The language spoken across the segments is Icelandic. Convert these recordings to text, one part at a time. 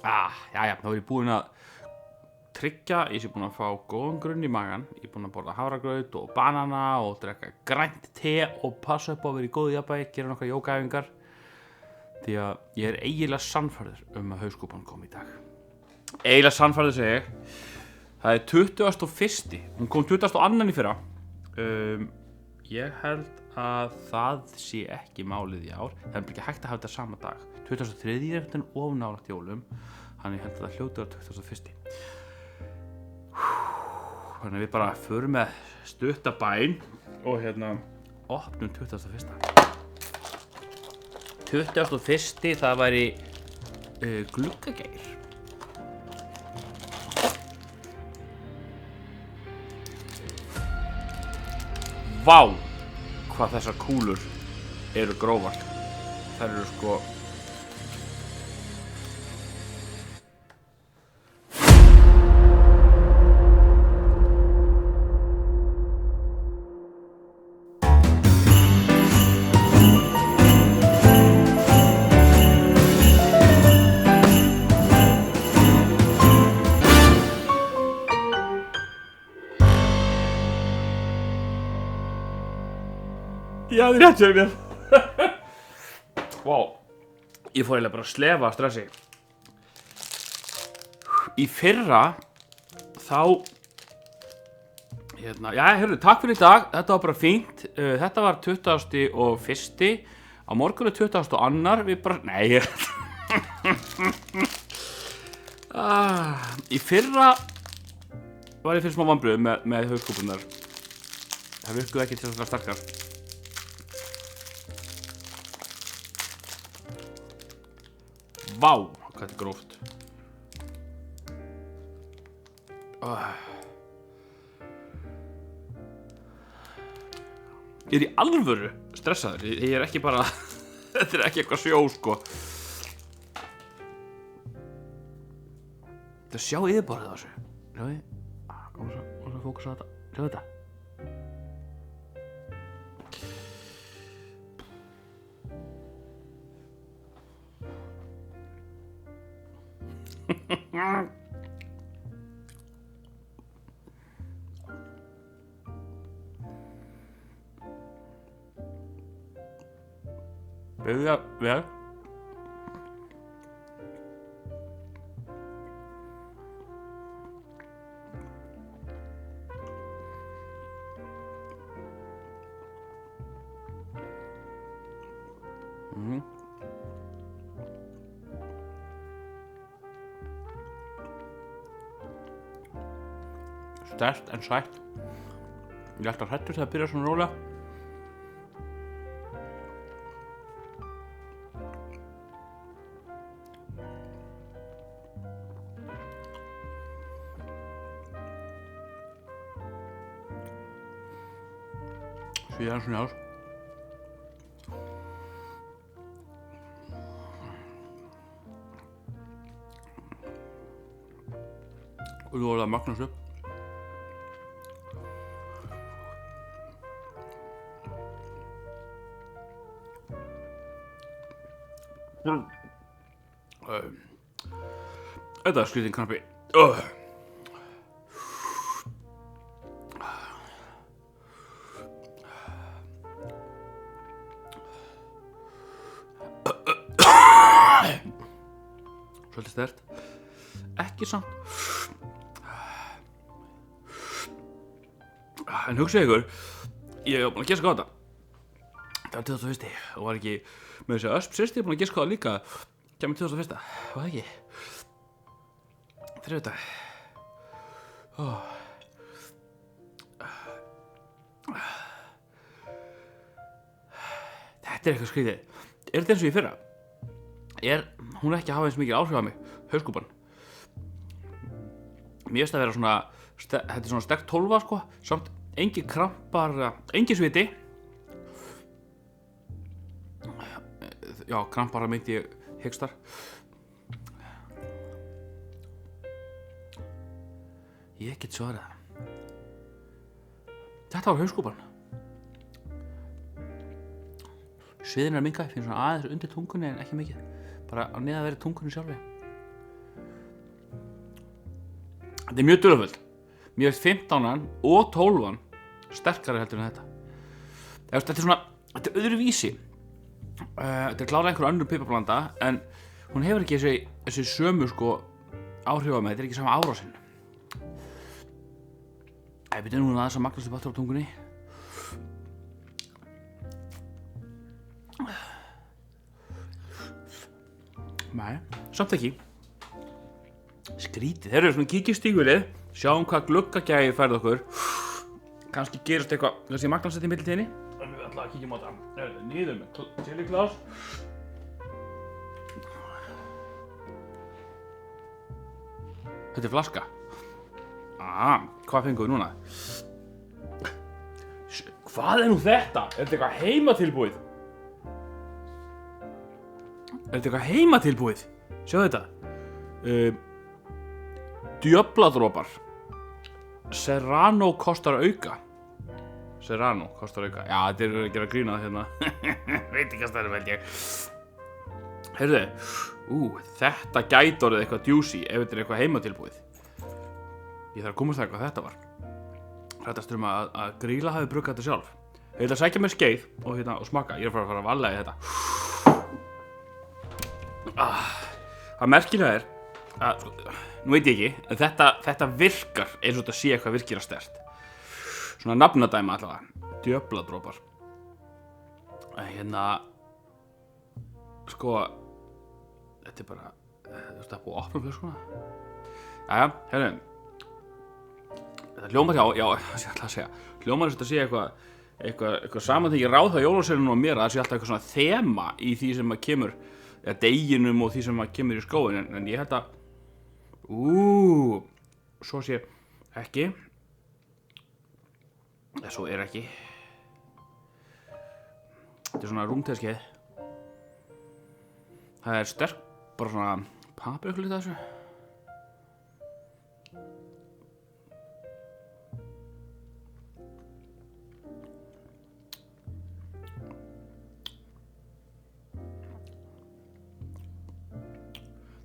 Jæja, þá er ég búinn að tryggja, ég sé búinn að fá góðan grunn í magan, ég er búinn að borða hafragraut og banana og drekka grænt te og passa upp á að vera í góðu jafnvægi, gera nokkrar jógaæfingar því að ég er eiginlega sannfærður að hauskúpan kom í dag. Eiginlega sannfærður segi ég. Það er 21. Hún kom 22. í fyrra. Ég held að það sé ekki málið í ár. Það er ekki hægt að hafa þetta sama dag. 23. er þetta of nálægt jólum, þannig ég held að það hljóti á 21. Þannig að við bara förum með stutta bæn og opnum 21. 21. það væri gluggageir. Vá, hvað þessar kúlur eru grófar. Þær eru sko Já, þið rétt fyrir mér. Vá, ég fór eiginlega bara að slefa af stressi. Í fyrra, þá, hörru, takk fyrir í dag, þetta var bara fínt. Þetta var 21. Á morgun er 22. Við bara, nei. Í fyrra var ég fyrir smá vonbrigðum með hauskúpunar. Það virkuði ekki til að sterkar. Vá, hvað þetta er gróft. Ég er í alvöru stressaður. Ég er ekki bara þetta er ekki eitthvað sjó, sko. Það sjá yfirborðið á þessu. Sjáðu þið? Komum svo fókusa á þetta. Sjáðu þetta. Byrja vel. Sterkt en sætt. Ég er alltaf hræddur þegar það byrjar svona rólega. Síðan svona ás. Og þú voru að magnast upp. Þetta er skrítinn krampi. Svolítið sterkt. Ekki samt. En hugsaðu ykkur, ég var búinn að giska á þetta. Það var 21. og var ekki með þessi ösp sýsti búinn að giska á það líka. Kemur 21. Var það ekki? Þriðjudag. Þetta er eitthvað skrítið. Er þetta eins og í fyrra? Hún ekki að hafa eins mikið áhrif á mig, hauskúpan. Mér finnst að vera svona, þetta er svona sterk 12, sko, samt engin krampar, engin sviti. Já, krampar að meinti ég hikkstar. Ég get svarað. Þetta var hauskúpan. Sviðin er að minnka, ég finn svona aðeins undir tungunni en ekki mikið. Bara á neða að vera tungunni sjálfi. Þetta mjög dularfullt. Mér finnst 15 og 12 sterkari heldur en þetta. Þetta er svona, þetta er öðruvísi. Þetta er klárlega einhver önnur piparblanda, en hún hefur ekki þessi sömu sko áhrif á mig, þetta er ekki sama árásinn. Ég byrja núna aðeins að magnastu battur á tungunni. Nei, samt ekki. Skrítið, þeir eru svona kíkja í stígvélið, sjáum hvað gluggagæði færð okkur. Kannski gerist eitthvað, kannski magnastu þetta í millitíðinni. En við ætla að kíkja á þetta. Niður með chili claus. Þetta er flaska. Hvað fengum við núna? Hvað er nú þetta? Er þetta eitthvað heimatilbúið? Sjáðu þetta. Djöfladropar. Serrano kostar auka. Já, þetta er að gera grín að hérna. Veit ekki hvað það er, veit ég. Heyrðu, þetta gæti orðið eitthvað juicy ef þetta er eitthvað heimatilbúið. Ég þarf að komast það hvað þetta var. Rættast að Grýla hafi bruggað þetta sjálf. Ég ætla að sækja mér skeið og smaka. Ég er að fara að valega í þetta. Það merkilega er að, nú veit ég ekki, en þetta virkar eins og þetta sé eitthvað virkilega sterkt. Svona nafnadæma allavega. Djöfladropar. Sko, þetta er bara, þú veist, það er búið að opna flöskuna. Jæja, hérna. Það hljómar hljómar þess að sé eitthvað samantekið ráð á jólaseilinu og mér, að það sé alltaf eitthvað svona þema í því sem að kemur, eða deginum og því sem að kemur í skóin, en ég held að, svo sé ekki, eða svo er ekki. Þetta er svona rúmteskeið. Það er sterk, bara svona paprikulít af þessu.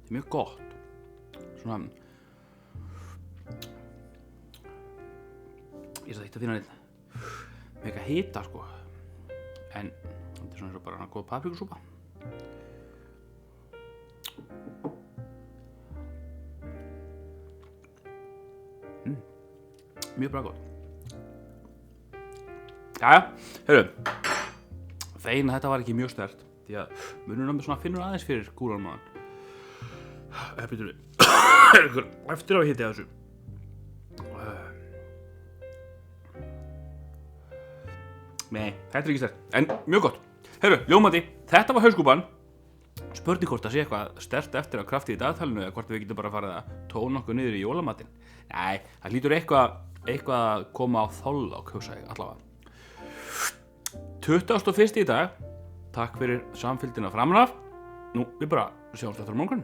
Þetta er mjög gott. Svona, ég ætla ekki að finna neitt með eitthvað hita sko, en þetta er svona eins og bara góð paprikusúpa. Mjög bara gott. Jæja, heyrðu, fegin að þetta var ekki mjög sterkt, því að munurinn á mig svona finnur aðeins fyrir gúrálmaðan. Býtum við, er einhver eftir á hiti að þessu? Nei, þetta er ekki sterkt, en mjög gott. Heyrðu, ljómandi, þetta var hauskúpan. Spurning hvort það sé eitthvað sterkt eftir að krafti í dagtalinu eða hvort við getum bara farið að tóna okkur niður í jólamatinn. Nei, það hlýtur eitthvað að koma á þollák, hugsa ég allavega. 21. í dag. Takk fyrir samfylgdina framan af. Nú, við bara sjáumst aftur á morgun.